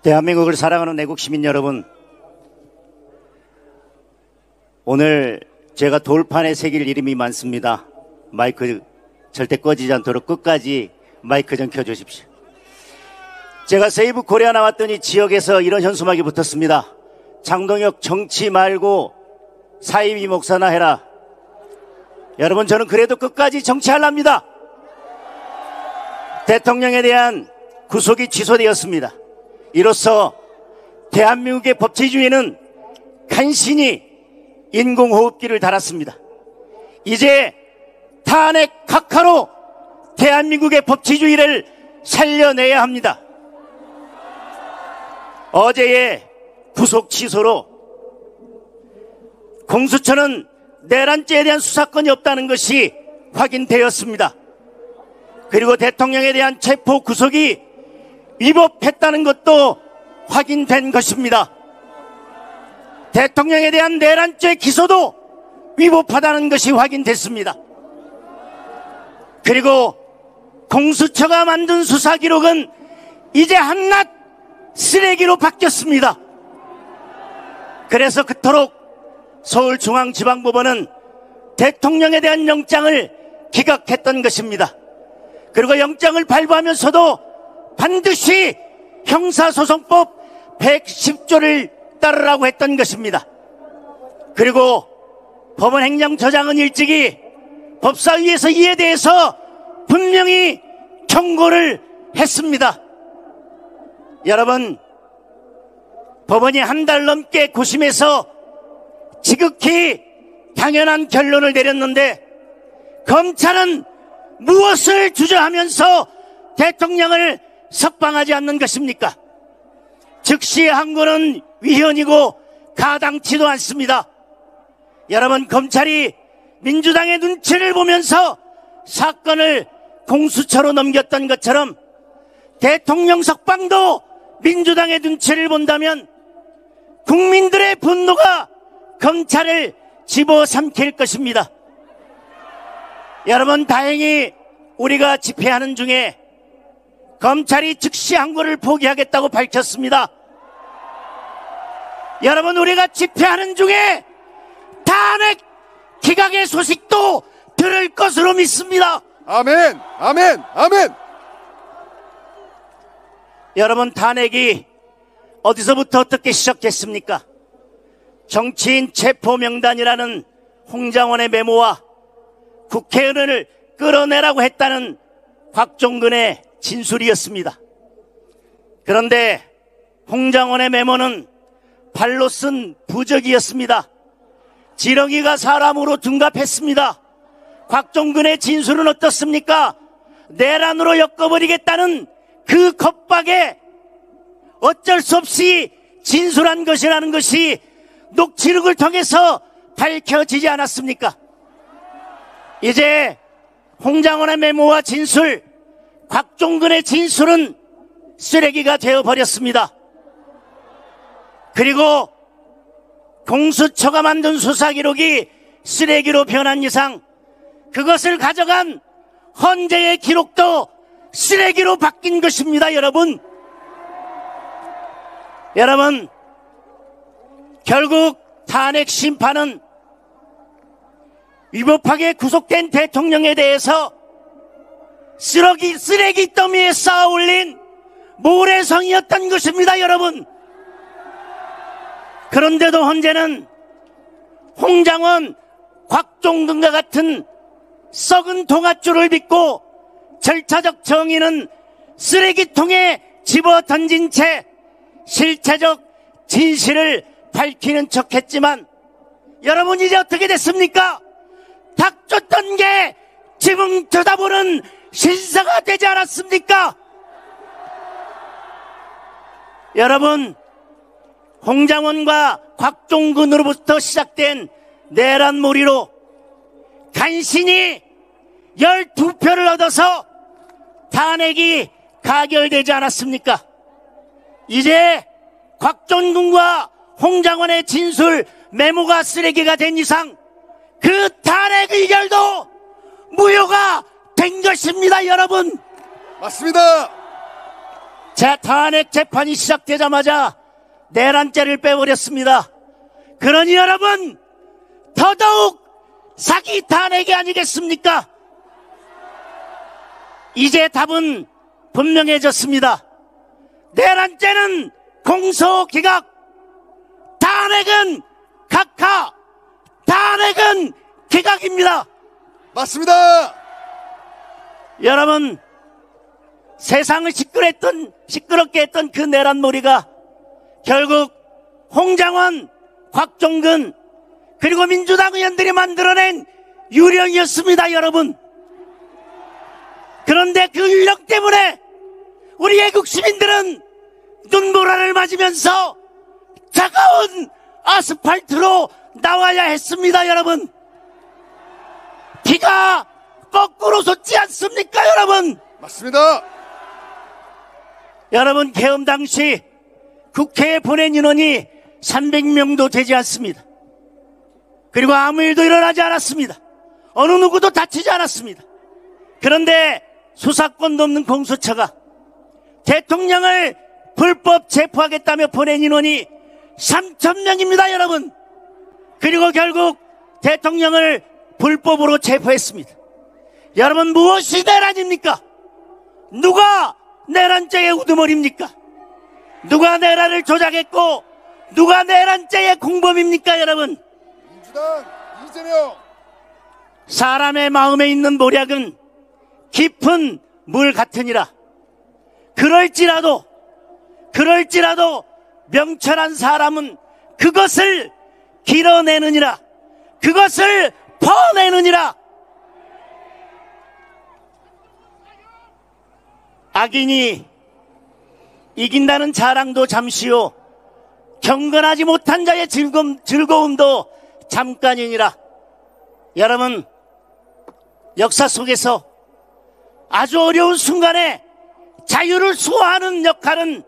대한민국을 사랑하는 애국 시민 여러분, 오늘 제가 돌판에 새길 이름이 많습니다. 마이크 절대 꺼지지 않도록 끝까지 마이크 좀 켜주십시오. 제가 세이브 코리아 나왔더니 지역에서 이런 현수막이 붙었습니다. 장동혁 정치 말고 사이비 목사나 해라. 여러분, 저는 그래도 끝까지 정치하랍니다. 대통령에 대한 구속이 취소되었습니다. 이로써 대한민국의 법치주의는 간신히 인공호흡기를 달았습니다. 이제 탄핵 각하로 대한민국의 법치주의를 살려내야 합니다. 어제의 구속 취소로 공수처는 내란죄에 대한 수사권이 없다는 것이 확인되었습니다. 그리고 대통령에 대한 체포 구속이 위법했다는 것도 확인된 것입니다. 대통령에 대한 내란죄 기소도 위법하다는 것이 확인됐습니다. 그리고 공수처가 만든 수사 기록은 이제 한낱 쓰레기로 바뀌었습니다. 그래서 그토록 서울중앙지방법원은 대통령에 대한 영장을 기각했던 것입니다. 그리고 영장을 발부하면서도 반드시 형사소송법 110조를 따르라고 했던 것입니다. 그리고 법원 행정처장은 일찍이 법사위에서 이에 대해서 분명히 경고를 했습니다. 여러분, 법원이 한 달 넘게 고심해서 지극히 당연한 결론을 내렸는데 검찰은 무엇을 주저하면서 대통령을 석방하지 않는 것입니까? 즉시 항고는 위헌이고 가당치도 않습니다. 여러분, 검찰이 민주당의 눈치를 보면서 사건을 공수처로 넘겼던 것처럼 대통령 석방도 민주당의 눈치를 본다면 국민들의 분노가 검찰을 집어삼킬 것입니다. 여러분, 다행히 우리가 집회하는 중에 검찰이 즉시 항고를 포기하겠다고 밝혔습니다. 여러분, 우리가 집회하는 중에 탄핵 기각의 소식도 들을 것으로 믿습니다. 아멘, 아멘, 아멘. 여러분, 탄핵이 어디서부터 어떻게 시작됐습니까? 정치인 체포 명단이라는 홍장원의 메모와 국회의원을 끌어내라고 했다는 곽종근의 진술이었습니다. 그런데 홍장원의 메모는 발로 쓴 부적이었습니다. 지렁이가 사람으로 둔갑했습니다. 곽종근의 진술은 어떻습니까? 내란으로 엮어버리겠다는 그 겁박에 어쩔 수 없이 진술한 것이라는 것이 녹취록을 통해서 밝혀지지 않았습니까? 이제 홍장원의 메모와 진술, 곽종근의 진술은 쓰레기가 되어버렸습니다. 그리고 공수처가 만든 수사기록이 쓰레기로 변한 이상 그것을 가져간 헌재의 기록도 쓰레기로 바뀐 것입니다. 여러분, 결국 탄핵 심판은 위법하게 구속된 대통령에 대해서 쓰레기 더미에 쌓아 올린 모래성이었던 것입니다. 여러분, 그런데도 헌재는 홍장원, 곽종근과 같은 썩은 동아줄을 믿고 절차적 정의는 쓰레기통에 집어 던진 채 실체적 진실을 밝히는 척했지만 여러분, 이제 어떻게 됐습니까? 닥쳤던 게 지붕 쳐다보는 신사가 되지 않았습니까? 여러분, 홍장원과 곽종근으로부터 시작된 내란몰이로 간신히 12표를 얻어서 탄핵이 가결되지 않았습니까? 이제 곽종근과 홍장원의 진술 메모가 쓰레기가 된 이상 그 탄핵 의결도 무효가 된 것입니다. 여러분, 맞습니다. 탄핵 재판이 시작되자마자 내란죄를 빼버렸습니다. 그러니 여러분, 더더욱 사기 탄핵이 아니겠습니까? 이제 답은 분명해졌습니다. 내란죄는 공소기각, 탄핵은 각하, 탄핵은 기각입니다. 맞습니다. 여러분, 세상을 시끄럽게 했던 그 내란놀이가 결국 홍장원, 곽종근, 그리고 민주당 의원들이 만들어낸 유령이었습니다, 여러분. 그런데 그 유령 때문에 우리 애국 시민들은 눈보라를 맞으면서 차가운 아스팔트로 나와야 했습니다, 여러분. 피가 거꾸로 솟지 않습니까, 여러분? 맞습니다. 여러분, 계엄 당시 국회에 보낸 인원이 300명도 되지 않습니다. 그리고 아무 일도 일어나지 않았습니다. 어느 누구도 다치지 않았습니다. 그런데 수사권도 없는 공수처가 대통령을 불법 체포하겠다며 보낸 인원이 3,000명입니다, 여러분. 그리고 결국 대통령을 불법으로 체포했습니다. 여러분, 무엇이 내란입니까? 누가 내란죄의 우두머리입니까? 누가 내란을 조작했고 누가 내란죄의 공범입니까, 여러분? 민주당 이재명. 사람의 마음에 있는 모략은 깊은 물 같으니라. 그럴지라도 명철한 사람은 그것을 길어내느니라. 그것을 퍼내느니라. 악인이 이긴다는 자랑도 잠시요, 경건하지 못한 자의 즐거움도 잠깐이니라. 여러분, 역사 속에서 아주 어려운 순간에 자유를 수호하는 역할은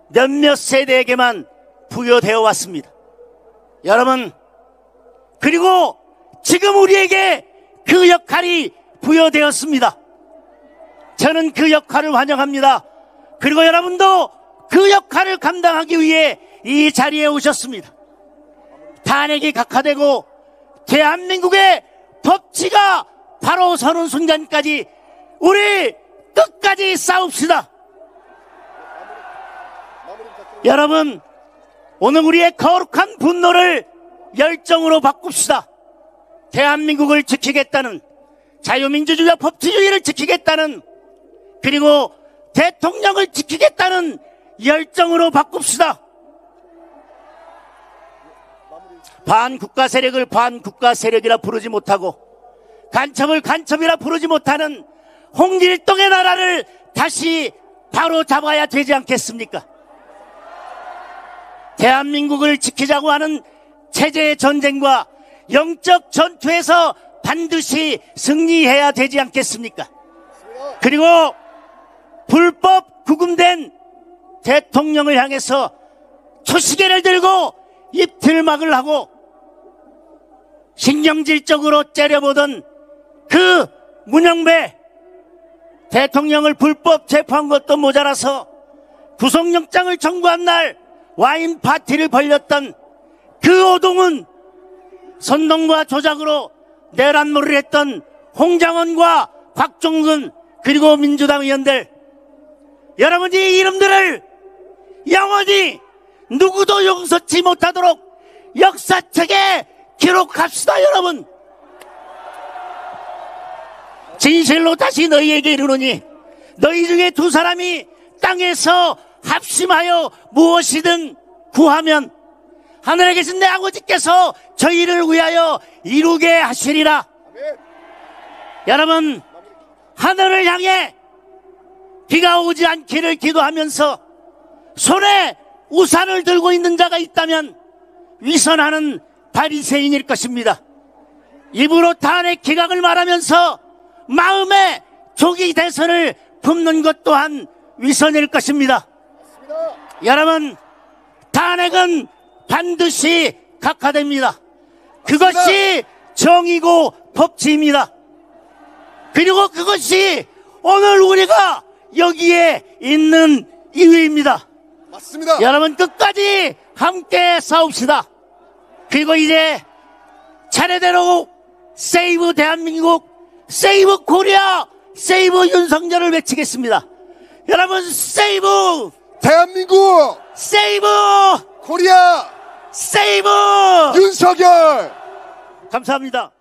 몇몇 세대에게만 부여되어 왔습니다. 여러분, 그리고 지금 우리에게 그 역할이 부여되었습니다. 저는 그 역할을 환영합니다. 그리고 여러분도 그 역할을 감당하기 위해 이 자리에 오셨습니다. 탄핵이 각하되고 대한민국의 법치가 바로 서는 순간까지 우리 끝까지 싸웁시다. 여러분, 오늘 우리의 거룩한 분노를 열정으로 바꿉시다. 대한민국을 지키겠다는, 자유민주주의와 법치주의를 지키겠다는, 그리고 대통령을 지키겠다는 열정으로 바꿉시다. 반국가 세력을 반국가 세력이라 부르지 못하고 간첩을 간첩이라 부르지 못하는 홍길동의 나라를 다시 바로 잡아야 되지 않겠습니까? 대한민국을 지키자고 하는 체제의 전쟁과 영적 전투에서 반드시 승리해야 되지 않겠습니까? 그리고 불법 구금된 대통령을 향해서 초시계를 들고 입틀막을 하고 신경질적으로 째려보던 그 문영배 대통령을 불법 체포한 것도 모자라서 구속영장을 청구한 날 와인 파티를 벌렸던 그 오동은 선동과 조작으로 내란몰이를 했던 홍장원과 곽종근 그리고 민주당 의원들, 여러분, 이 이름들을 영원히 누구도 용서치 못하도록 역사책에 기록합시다. 여러분, 진실로 다시 너희에게 이르노니 너희 중에 두 사람이 땅에서 합심하여 무엇이든 구하면 하늘에 계신 내 아버지께서 저희를 위하여 이루게 하시리라. 여러분, 하늘을 향해 비가 오지 않기를 기도하면서 손에 우산을 들고 있는 자가 있다면 위선하는 바리새인일 것입니다. 입으로 탄핵 기각을 말하면서 마음에 조기 대선을 품는 것 또한 위선일 것입니다. 여러분, 탄핵은 반드시 각하됩니다. 그것이 정의고 법치입니다. 그리고 그것이 오늘 우리가 여기에 있는 이유입니다. 맞습니다. 여러분 끝까지 함께 싸웁시다. 그리고 이제 차례대로 세이브 대한민국, 세이브 코리아, 세이브 윤석열을 외치겠습니다. 여러분 세이브, 대한민국 세이브, 코리아 세이브. 윤석열. 감사합니다.